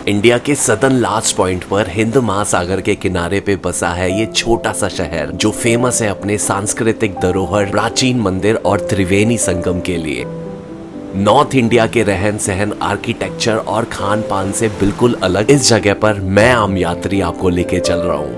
India के southern last point पर हिंद महासागर के किनारे पे बसा है ये छोटा सा शहर जो फेमस है अपने सांस्कृतिक धरोहर, प्राचीन मंदिर और त्रिवेणी संगम के लिए। नॉर्थ इंडिया के रहन सहन, आर्किटेक्चर और खान पान से बिल्कुल अलग इस जगह पर मैं आम यात्री आपको लेके चल रहा हूं।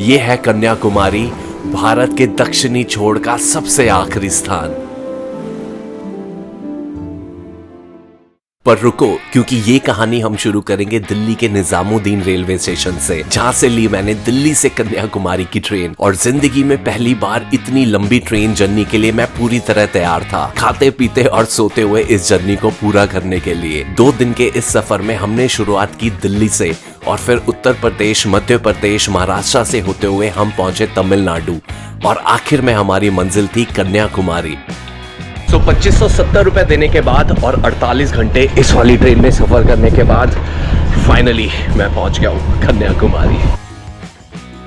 ये है कन्याकुमारी, भारत के दक्षिणी छोर का सबसे आखिरी स्थान। पर रुको, क्योंकि ये कहानी हम शुरू करेंगे दिल्ली के निजामुद्दीन रेलवे स्टेशन से, जहां से ली मैंने दिल्ली से कन्याकुमारी की ट्रेन। और जिंदगी में पहली बार इतनी लंबी ट्रेन जर्नी के लिए मैं पूरी तरह तैयार था, खाते पीते और सोते हुए इस जर्नी को पूरा करने के लिए। 2 दिन के इस सफर में हमने शुरुआत की दिल्ली से और फिर उत्तर प्रदेश, मध्य प्रदेश, महाराष्ट्र से होते हुए हम पहुंचे तमिलनाडु और आखिर में हमारी मंजिल थी कन्याकुमारी। 2570 रुपए देने के बाद और 48 घंटे इस वाली ट्रेन में सफर करने के बाद फाइनली मैं पहुंच गया हूँ कन्याकुमारी।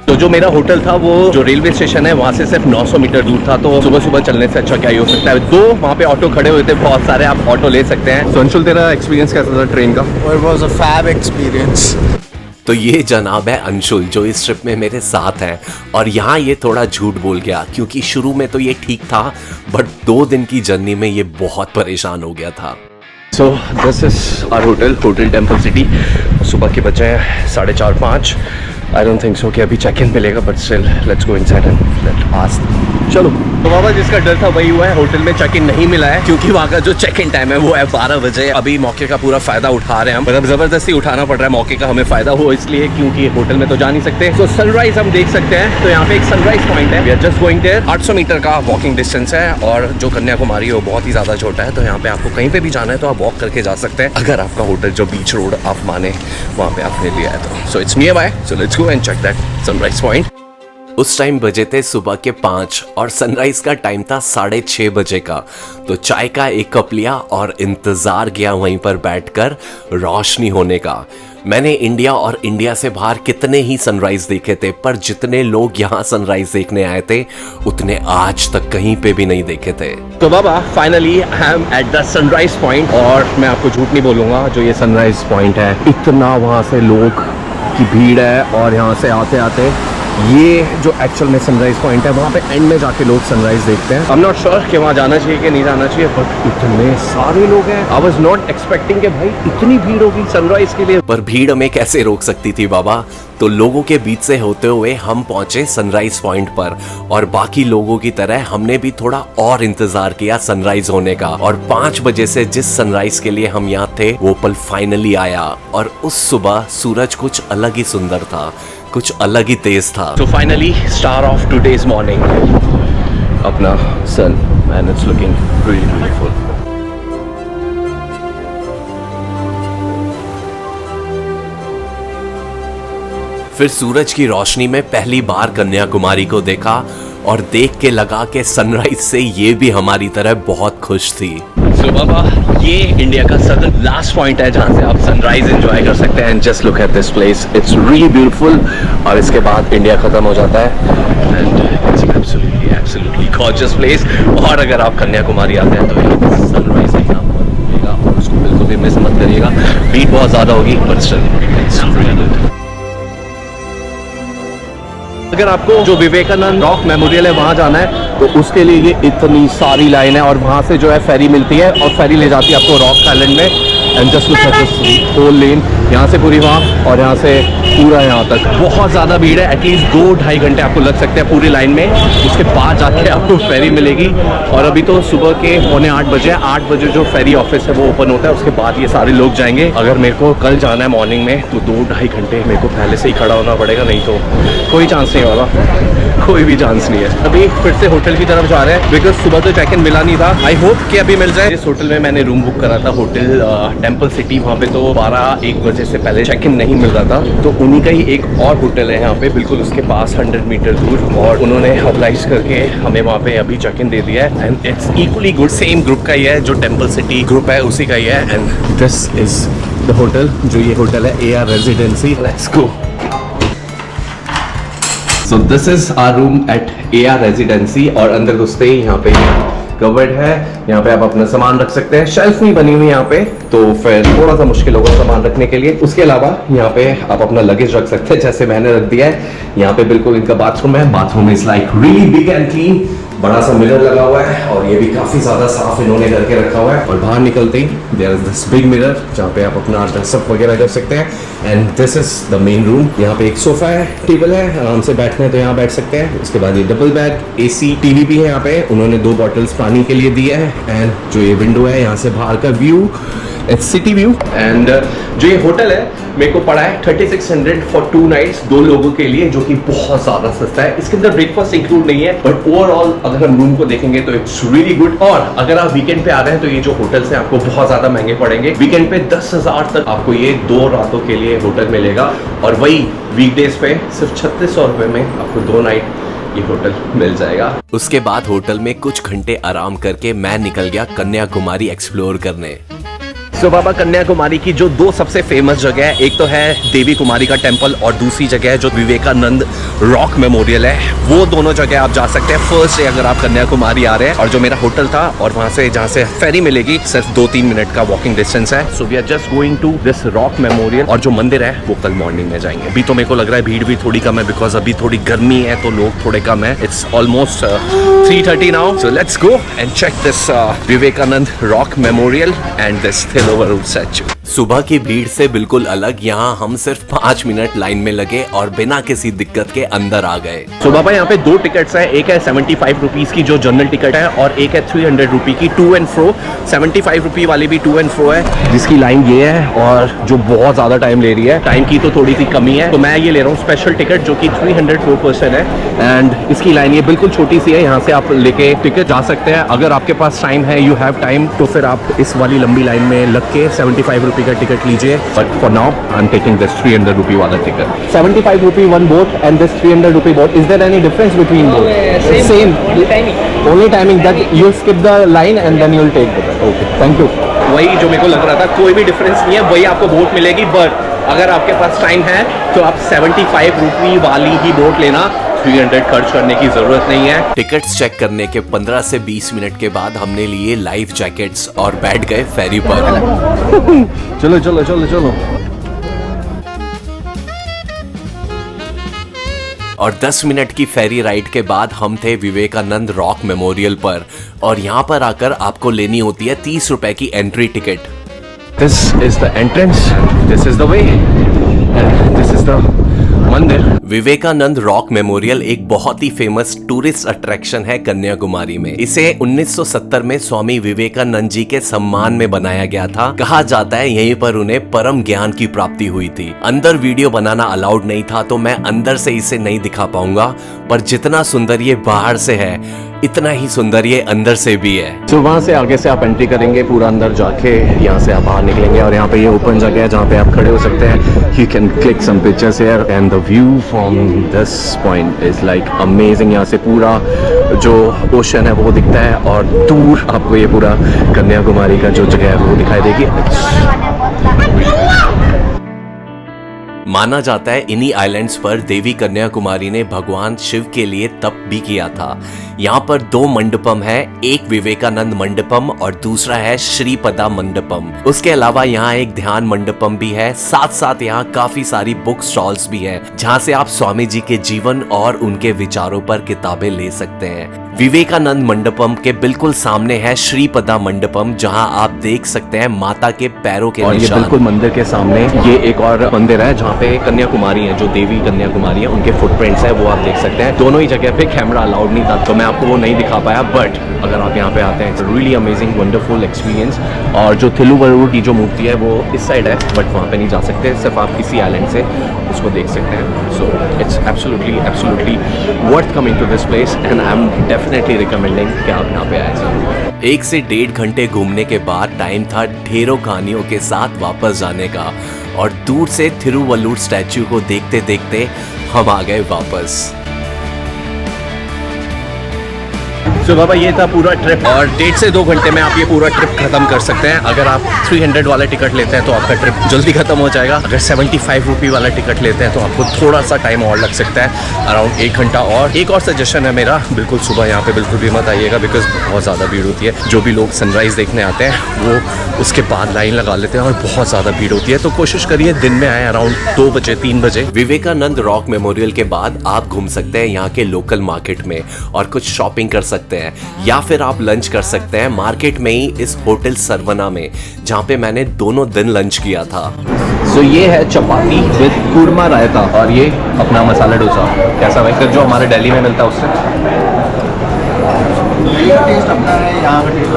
तो जो मेरा होटल था वो जो रेलवे स्टेशन है वहां से सिर्फ 900 मीटर दूर था, तो सुबह सुबह चलने से अच्छा क्या ही हो सकता है। 2 वहाँ पे ऑटो खड़े हुए थे, बहुत सारे, आप ऑटो ले सकते हैं। अंशुल, तेरा एक्सपीरियंस कैसा था ट्रेन का? It was a fab experience. तो ये जनाब है अंशुल जो इस ट्रिप में मेरे साथ है। और यहाँ ये थोड़ा झूठ बोल गया क्योंकि शुरू में तो ये ठीक था, बट 2 दिन की जर्नी में ये बहुत परेशान हो गया था। So this is our hotel Temple City. सुबह के बजे हैं 4:30-5। आई डोंट थिंक सो कि अभी चेक इन मिलेगा, but still let's go inside and let's ask. चलो। तो बाबा जिसका डर था वही हुआ है, होटल में चेक इन नहीं मिला है क्योंकि वहाँ का जो चेक इन टाइम है वो है 12 बजे। अभी मौके का पूरा फायदा उठा रहे हैं हम, मतलब जबरदस्ती उठाना पड़ रहा है मौके का, हमें फायदा हो इसलिए क्योंकि होटल में तो जा नहीं सकते। तो सनराइज हम देख सकते हैं। तो यहाँ पे एक सनराइज पॉइंट है, we are just going there. 800 metre का वॉकिंग डिस्टेंस है और जो कन्याकुमारी है वो बहुत ही ज्यादा छोटा है, तो यहाँ पे आपको कहीं पे भी जाना है तो आप वॉक करके जा सकते हैं, अगर आपका होटल जो बीच रोड आप माने वहाँ पे आपने लिया है तो। So it's nearby, so let's go and check that sunrise point. उस टाइम बजे थे सुबह के 5 और सनराइज का टाइम था 6:30 बजे का। तो चाय का एक कप लिया और इंतजार किया वहीं पर बैठकर रोशनी होने का। मैंने इंडिया और इंडिया से बाहर कितने ही सनराइज देखे थे, पर जितने लोग यहाँ सनराइज देखने आए थे उतने आज तक कहीं पे भी नहीं देखे थे। तो बाबा finally I am at the sunrise point और मैं आपको झूठ नहीं बोलूंगा, जो ये सनराइज पॉइंट है इतना वहाँ से लोग की भीड़ है और यहाँ से आते आते ये जो एक्चुअल में सनराइज पॉइंट है वहाँ पे एंड में जाके लोग सनराइज देखते हैं। आई एम नॉट श्योर कि वहाँ जाना चाहिए कि नहीं जाना चाहिए, बट इतने सारे लोग हैं। आई वाज नॉट एक्सपेक्टिंग कि भाई इतनी भीड़ होगी सनराइज के लिए। पर भीड़ हमें कैसे रोक सकती थी बाबा। तो लोगों के बीच से होते हुए हम पहुंचे सनराइज पॉइंट पर और बाकी लोगों की तरह हमने भी थोड़ा और इंतजार किया सनराइज होने का। और 5 बजे से जिस सनराइज के लिए हम यहाँ थे वो पल फाइनली आया और उस सुबह सूरज कुछ अलग ही सुंदर था, कुछ अलग ही तेज था। So finally, star of today's morning, अपना sun, and it's looking really beautiful. फिर सूरज की रोशनी में पहली बार कन्याकुमारी को देखा और देख के लगा कि सनराइज से ये भी हमारी तरह बहुत खुश थी। So बाबा ये इंडिया का सदर्न लास्ट पॉइंट है जहाँ से आप सनराइज एंजॉय कर सकते हैं। Just look at this place, it's really beautiful. और इसके बाद इंडिया खत्म हो जाता है and it's absolutely gorgeous place. और अगर आप कन्याकुमारी आते हैं तो यहाँ सनराइज देखना बहुत मिलेगा और उसको बिल्कुल भी मिस मत करिएगा। भीड़ बहुत ज़्यादा होगी but still it's really good. अगर आपको जो विवेकानंद रॉक मेमोरियल है वहाँ जाना है तो उसके लिए ये इतनी सारी लाइन है और वहाँ से जो है फेरी मिलती है और फेरी ले जाती है आपको रॉक आइलैंड में। And just look at this whole lane, यहाँ से पूरी वहाँ और यहाँ से पूरा यहाँ तक बहुत ज़्यादा भीड़ है। एटलीस्ट 2-2.5 घंटे आपको लग सकते हैं पूरी लाइन में, उसके बाद जाके आपको फेरी मिलेगी। और अभी तो सुबह के 7:45 बजे, 8 बजे जो फेरी ऑफिस है वो ओपन होता है, उसके बाद ये सारे लोग जाएंगे। अगर मेरे को कल जाना है मॉर्निंग में तो 2-2.5 घंटे मेरे को पहले से ही खड़ा होना पड़ेगा, नहीं तो कोई चांस नहीं होगा, कोई भी चांस नहीं है। अभी फिर से होटल की तरफ जा रहे हैं बिकॉज सुबह तो चेक इन मिला नहीं था। आई होप कि अभी मिल जाए। इस होटल में मैंने रूम बुक करा था, होटल टेम्पल सिटी। वहाँ पे तो 12-1 बजे से पहले चेक इन नहीं मिल रहा था, तो उन्हीं का ही एक और होटल है यहाँ पे बिल्कुल उसके पास 100 मीटर दूर, और उन्होंने ऑब्लाइज करके हमें वहाँ पे अभी चेक इन दे दिया है। And it's equally good, same group का ही है, जो टेम्पल सिटी ग्रुप है उसी का ही है। And this is the hotel, जो ये होटल है AR residency. Let's go. So this is our room at AR residency. और अंदर घुसते ही यहाँ पे कवर्ड है, यहाँ पे आप अपना सामान रख सकते हैं। शेल्फ नहीं बनी हुई यहाँ पे, तो फिर थोड़ा सा मुश्किल होगा सामान रखने के लिए। उसके अलावा यहाँ पे आप अपना लगेज रख सकते हैं, जैसे मैंने रख दिया है। यहाँ पे बिल्कुल इनका बाथरूम है। Bathroom is like really big and clean. बड़ा सा मिरर लगा हुआ है और ये भी काफी ज्यादा साफ इन्होंने करके रखा हुआ है। और बाहर निकलते ही there is this big mirror जहाँ पे आप अपना ड्रेसअप वगैरह कर सकते हैं। And this is the main room. यहाँ पे एक सोफा है, टेबल है, आराम से बैठने तो यहाँ बैठ सकते हैं। उसके बाद ये डबल बेड, एसी, टीवी भी है यहाँ पे। उन्होंने 2 बॉटल्स पानी के लिए दिए है। एंड जो ये विंडो है, यहाँ से बाहर का view, it's city view. And जो ये होटल है मेरे को पड़ा है 3600 फॉर 2 नाइट्स, 2 लोगों के लिए, जो कि बहुत ज्यादा सस्ता है। इसके अंदर ब्रेकफास्ट इंक्लूड नहीं है, बट ओवरऑल अगर हम रूम को देखेंगे तो इट्स रियली गुड। और अगर आप वीकेंड पे आ रहे हैं तो ये जो होटल्स हैं आपको बहुत ज्यादा महंगे पड़ेंगे। वीकेंड पे 10,000 तक आपको ये 2 रातों के लिए होटल मिलेगा, और वही वीकडेज पे सिर्फ 3600 रुपए में आपको 2 नाइट ये होटल मिल जाएगा। उसके बाद होटल में कुछ घंटे आराम करके मैं निकल गया कन्याकुमारी एक्सप्लोर करने। तो बाबा कन्याकुमारी की जो 2 सबसे फेमस जगह है, एक तो है देवी कुमारी का टेम्पल और दूसरी जगह है जो विवेकानंद रॉक मेमोरियल है। वो दोनों जगह आप जा सकते हैं फर्स्ट डे अगर आप कन्याकुमारी आ रहे हैं। और जो मेरा होटल था और वहां से जहाँ से फेरी मिलेगी सिर्फ 2-3 मिनट का वॉकिंग डिस्टेंस है। So we are just going to this rock memorial. और जो मंदिर है वो कल मॉर्निंग में जाएंगे। अभी तो मेरे को लग रहा है भीड़ भी थोड़ी कम है, बिकॉज अभी थोड़ी गर्मी है तो लोग थोड़े कम है। It's almost 3:30 now. So let's go and check this Vivekananda rock memorial and this Thiruvalluvar statue. सुबह की भीड़ से बिल्कुल अलग यहाँ हम सिर्फ 5 मिनट लाइन में लगे और बिना किसी दिक्कत के अंदर आ गए। तो बाबा यहाँ पे 2 टिकट्स हैं, एक है 75 रुपीज की जो जनरल टिकट है और एक है 300 रुपी की टू एंड फ्रो। 75 रुपी वाली भी टू एंड फ्रो है, जिसकी लाइन ये है और जो बहुत ज्यादा टाइम ले रही है। टाइम की तो थोड़ी सी कमी है, तो मैं ये ले रहा हूँ स्पेशल टिकट जो कि 300 पर पर्सन है। एंड इसकी लाइन ये बिल्कुल छोटी सी है, यहाँ से आप लेके टिकट जा सकते हैं। अगर आपके पास टाइम है, यू हैव टाइम, तो फिर आप इस वाली लंबी लाइन में लग के 75 रुपी का टिकट लीजिए। But for now I am taking this 300 rupee वाला ticket. 75 rupee one boat and this 300 rupee boat. Is there any difference between both? Same only timing that you'll skip the line and then you'll take the boat. Okay, thank you. वही जो मेरे को लग रहा था, कोई भी difference नहीं है, वही आपको बोट मिलेगी। बट अगर आपके पास टाइम है तो आप 75 रुपी वाली ही बोट लेना, 300 खर्च करने की जरूरत नहीं है। टिकट्स चेक करने के 15 से 20 मिनट के बाद हमने लिए लाइफ जैकेट्स और बैठ गए फेरी पर। चलो चलो चलो चलो। और 10 मिनट की फेरी राइड के बाद हम थे विवेकानंद रॉक मेमोरियल पर, और यहाँ पर आकर आपको लेनी होती है 30 रुपए की entry ticket. This is the entrance, this is the way, and this is the मंदिर। विवेकानंद रॉक मेमोरियल एक बहुत ही फेमस टूरिस्ट अट्रैक्शन है कन्याकुमारी में। इसे 1970 में स्वामी विवेकानंद जी के सम्मान में बनाया गया था। कहा जाता है यहीं पर उन्हें परम ज्ञान की प्राप्ति हुई थी। अंदर वीडियो बनाना अलाउड नहीं था, तो मैं अंदर से इसे नहीं दिखा पाऊंगा, पर जितना सुंदर ये बाहर से है इतना ही सुंदर ये अंदर से भी है। तो वहाँ से आगे से आप एंट्री करेंगे, पूरा अंदर जाके यहाँ से आप बाहर निकलेंगे और यहाँ पे ये ओपन जगह है जहाँ पे आप खड़े हो सकते हैं। You can click some pictures here and the view from this point is like amazing. यहाँ से पूरा जो ओशन है वो दिखता है और दूर आपको ये पूरा कन्याकुमारी का जो जगह है वो दिखाई देगी। माना जाता है इन्हीं आइलैंड्स पर देवी कन्याकुमारी ने भगवान शिव के लिए तप भी किया था। यहाँ पर 2 मंडपम है, एक विवेकानंद मंडपम और दूसरा है श्रीपदा मंडपम। उसके अलावा यहाँ एक ध्यान मंडपम भी है। साथ साथ यहाँ काफी सारी बुक स्टॉल्स भी है, जहाँ से आप स्वामी जी के जीवन और उनके विचारों पर किताबें ले सकते हैं। विवेकानंद मंडपम के बिल्कुल सामने है श्रीपदा मंडपम, जहाँ आप देख सकते हैं माता के पैरों के और निशान। ये बिल्कुल मंदिर के सामने ये एक और मंदिर है जहाँ पे कन्याकुमारी है, जो देवी कन्याकुमारी है उनके फुटप्रिंट्स है, वो आप देख सकते हैं। दोनों ही जगह पे कैमरा अलाउड नहीं था, तो मैं आपको वो नहीं दिखा पाया। बट अगर आप यहाँ पे आते हैं, it's really amazing wonderful experience. और जो थिरुवरुर की जो मूर्ति है वो इस साइड है, बट वहाँ पे नहीं जा सकते, सिर्फ आप किसी आइलैंड से उसको देख सकते हैं। So it's absolutely worth coming to this place and I am definitely recommending कि आप यहाँ पे आए सर। 1 से 1.5 घंटे घूमने के बाद टाइम था ढेरों कहानियों के साथ वापस जाने का, और दूर से थिरुवल्लुर स्टैचू को देखते देखते हम आ गए वापस। सो बाबा ये था पूरा ट्रिप और 1.5 से 2 घंटे में आप ये पूरा ट्रिप खत्म कर सकते हैं। अगर आप 300 वाला टिकट लेते हैं तो आपका ट्रिप जल्दी खत्म हो जाएगा। अगर 75 रुपये वाला टिकट लेते हैं तो आपको थोड़ा सा टाइम और लग सकता है, अराउंड 1 घंटा। और एक और सजेशन है मेरा, बिल्कुल सुबह यहाँ पे बिल्कुल भी मत आइएगा, बिकॉज बहुत ज़्यादा भीड़ होती है। जो भी लोग सनराइज़ देखने आते हैं वो उसके बाद लाइन लगा लेते हैं और बहुत ज़्यादा भीड़ होती है। तो कोशिश करिए दिन में आए, अराउंड 2 बजे 3 बजे। विवेकानंद रॉक मेमोरियल के बाद आप घूम सकते हैं यहाँ के लोकल मार्केट में और कुछ शॉपिंग कर सकते हैं, या फिर आप लंच कर सकते हैं मार्केट में ही इस होटल सरवना में, जहाँ पे मैंने दोनों दिन लंच किया था। सो ये है चपाती विद कुरमा रायता और ये अपना मसाला डोसा। कैसा भाई, जो हमारे दिल्ली में मिलता है उससे? टेस्ट अपना है, यहाँ का टेस्ट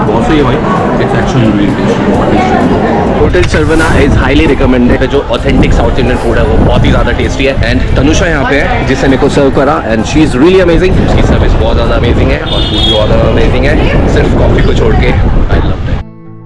बहुत सही है भाई, it's actually really tasty. Hotel Saravana is highly recommended. जो ऑथेंटिक साउथ इंडियन फूड है वो बहुत ही ज़्यादा टेस्टी है। एंड तनुषा यहाँ पे है जिससे मेरे को सर्व करा, and she is really amazing. उसकी सर्विस बहुत ज़्यादा अमेजिंग है और फूड भी बहुत ज़्यादा अमेजिंग है, सिर्फ कॉफ़ी को छोड़ के। I love it.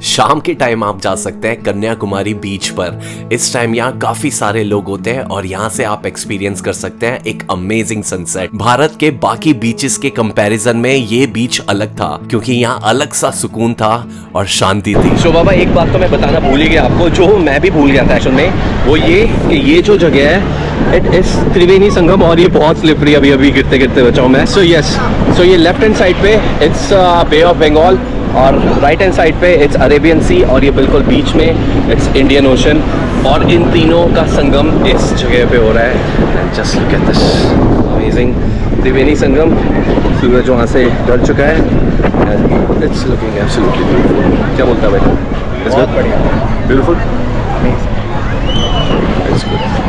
शाम के टाइम आप जा सकते हैं कन्याकुमारी बीच पर। इस टाइम यहाँ काफी सारे लोग होते हैं और यहाँ से आप एक्सपीरियंस कर सकते हैं एक अमेजिंग सनसेट। भारत के बाकी बीचेस के कंपैरिजन में ये बीच अलग था, क्योंकि यहाँ अलग सा सुकून था और शांति थी। सो बाबा एक बात तो मैं बताना भूल ही गया आपको, जो मैं भी भूल गया था एक्चुअल में, वो ये कि ये जो जगह है इट इज त्रिवेणी संगम और ये बहुत स्लिपरी, अभी गिरते गिरते बचा हूँ मैं। सो ये लेफ्ट हैंड साइड पे इट्स बे ऑफ बंगाल और राइट हैंड साइड पे इट्स अरेबियन सी और ये बिल्कुल बीच में इट्स इंडियन ओशन, और इन तीनों का संगम इस जगह पे हो रहा है। Just look at this amazing Triveni Sangam. सूरज वहाँ से ढल चुका है and it's looking absolutely beautiful. क्या बोलता है भाई? बहुत बढ़िया, ब्यूटीफुल, इट्स गुड।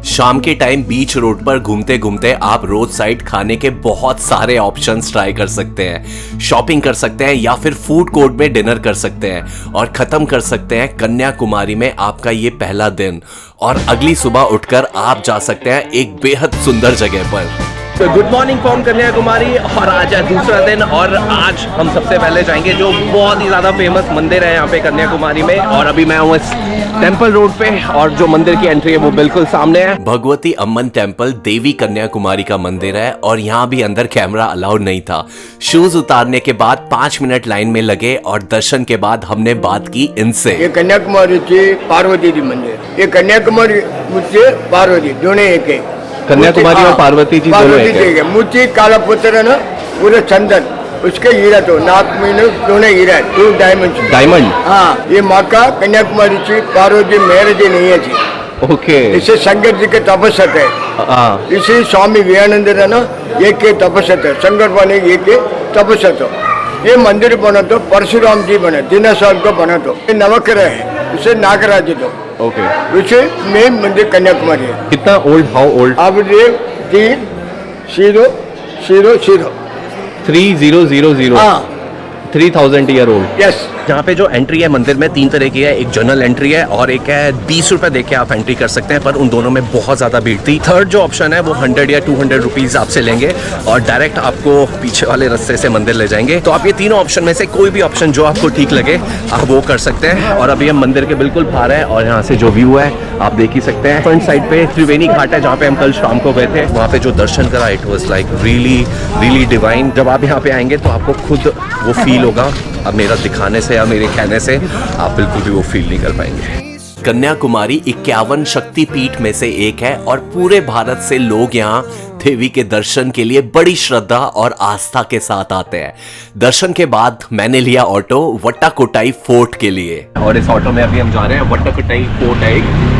शाम के टाइम बीच रोड पर घूमते घूमते आप रोड साइड खाने के बहुत सारे ऑप्शंस ट्राई कर सकते हैं, शॉपिंग कर सकते हैं, या फिर फूड कोर्ट में डिनर कर सकते हैं और खत्म कर सकते हैं कन्याकुमारी में आपका ये पहला दिन। और अगली सुबह उठकर आप जा सकते हैं एक बेहद सुंदर जगह पर। तो गुड मॉर्निंग फ्रॉम कन्याकुमारी, और आज है दूसरा दिन और आज हम सबसे पहले जाएंगे जो बहुत ही ज़्यादा फेमस मंदिर है यहाँ पे कन्याकुमारी में। और अभी मैं हूँ इस टेम्पल रोड पे और जो मंदिर की एंट्री है वो बिल्कुल सामने है। भगवती अम्मन टेम्पल देवी कन्याकुमारी का मंदिर है और यहाँ भी अंदर कैमरा अलाउड नहीं था। शूज उतारने के बाद 5 मिनट लाइन में लगे और दर्शन के बाद हमने बात की इनसे। ये कन्याकुमारी की पार्वती जी मंदिर, ये कन्याकुमारी मुझे पार्वती दोनों एक है। कन्याकुमारी और पार्वती जी दोनों एक है। मुझे काला पुत्र है ना, पूरे चंदन उसके हीरा, तो नाक में दोनों हीरा है, 2 डायमंड। हाँ, ये माँ का कन्याकुमारी की पार्वती मैरिज नहीं है जी। ओके, इसे शंकर जी के तपस्या है। इसे स्वामी विवेकानंद है ना, एक के तपस्या है, शंकर बने एक के तपस्या। तो ये मंदिर बना तो परशुराम जी बने, 3 साल को बना तो ये नवग्रह है, इसे नागराज तो ओके। इसे मेन मंदिर कन्याकुमारी है। कितना ओल्ड, हाउ ओल्ड? अब ये 3000 3000 हाँ 3000 ईयर ओल्ड। यस। जहाँ पे जो एंट्री है मंदिर में 3 तरह की है, एक जनरल एंट्री है और एक है 20 रुपए देके आप एंट्री कर सकते हैं, पर उन दोनों में बहुत ज़्यादा भीड़ थी। थर्ड जो ऑप्शन है वो 100 या 200 रुपीज़ आपसे लेंगे और डायरेक्ट आपको पीछे वाले रास्ते से मंदिर ले जाएंगे। तो आप ये तीनों ऑप्शन में से कोई भी ऑप्शन जो आपको ठीक लगे आप वो कर सकते हैं। और अभी हम मंदिर के बिल्कुल बाहर है और यहाँ से जो व्यू है आप देख ही सकते हैं। फ्रंट साइड पे त्रिवेणी घाट है जहाँ पे हम कल शाम को गए थे, वहाँ पे जो दर्शन करा it was like really divine. जब आप यहाँ पे आएंगे तो आपको खुद वो फील होगा, अब मेरा दिखाने से या मेरे कहने से आप बिल्कुल भी वो फील नहीं कर पाएंगे। कन्याकुमारी 51 शक्तिपीठ में से एक है और पूरे भारत से लोग यहाँ देवी के दर्शन के लिए बड़ी श्रद्धा और आस्था के साथ आते हैं। दर्शन के बाद मैंने लिया ऑटो वट्टाकोटाई फोर्ट के लिए, और इस ऑटो में अभी हम जा रहे हैं वट्टाकोटाई फोर्ट है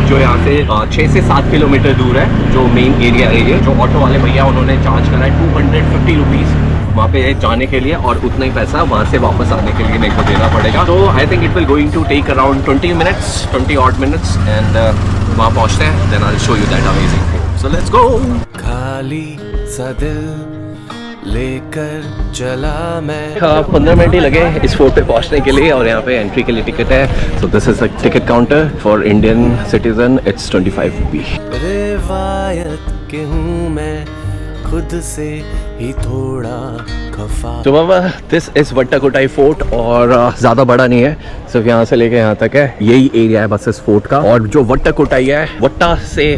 जो यहाँ से 6 से 7 किलोमीटर दूर है, जो मेन एरिया है ये। जो ऑटो वाले भैया उन्होंने चार्ज करा है 250 रुपीज़ वहाँ पे जाने के लिए, और उतना ही पैसा वहाँ से वापस आने के लिए मेरे को देना पड़ेगा। तो I think it will going to take around 20 odd minutes and वहाँ पहुँचते हैं, then I will show you that amazing thing. So let's go. खाली सा दिल लेकर चला मैं। 15 मिनट ही लगे इस फोर्ट पे पहुंचने के लिए और यहाँ पे एंट्री के लिए टिकट है। सो this is a ticket counter for Indian citizen, it's 25 रुपी। रिवायत के हूँ मैं खुद से भी थोड़ा खफा। तो बाबा दिस इज वट्टाकोटाई फोर्ट और ज़्यादा बड़ा नहीं है, सिर्फ यहाँ से लेके यहाँ तक है, यही एरिया है बस इस फोर्ट का। और जो वट्टाकोटाई है, वट्टा से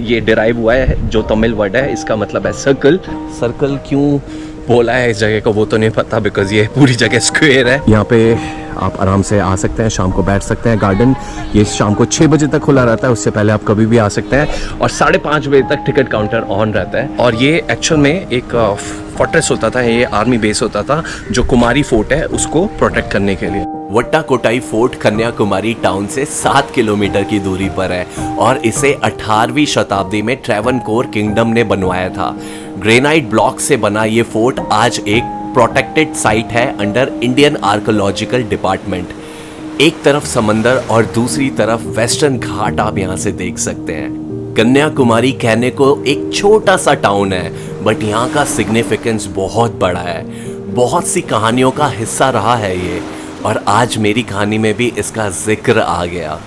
ये डिराइव हुआ है, जो तमिल वर्ड है, इसका मतलब है सर्कल। सर्कल क्यों बोला है इस जगह को वो तो नहीं पता, बिकॉज ये पूरी जगह स्क्वायर है। यहाँ पे आप आराम से आ सकते हैं, शाम को बैठ सकते हैं। गार्डन ये शाम को 6 बजे तक खुला रहता है, उससे पहले आप कभी भी आ सकते हैं। और 5:30 बजे तक टिकट काउंटर ऑन रहता है। और ये एक्चुअल में एक फोर्ट्रेस होता था, ये आर्मी बेस होता था जो कुमारी फोर्ट है उसको प्रोटेक्ट करने के लिए। वट्टाकोटाई फोर्ट कन्याकुमारी टाउन से 7 किलोमीटर की दूरी पर है और इसे 18वीं शताब्दी में ट्रैवनकोर किंगडम ने बनवाया था। ग्रेनाइट ब्लॉक से बना ये फोर्ट आज एक प्रोटेक्टेड साइट है अंडर इंडियन आर्कोलॉजिकल डिपार्टमेंट। एक तरफ समंदर और दूसरी तरफ वेस्टर्न घाट आप यहाँ से देख सकते हैं। कन्याकुमारी कहने को एक छोटा सा टाउन है, बट यहाँ का सिग्निफिकेंस बहुत बड़ा है। बहुत सी कहानियों का हिस्सा रहा है ये, और आज मेरी कहानी में भी इसका जिक्र आ गया।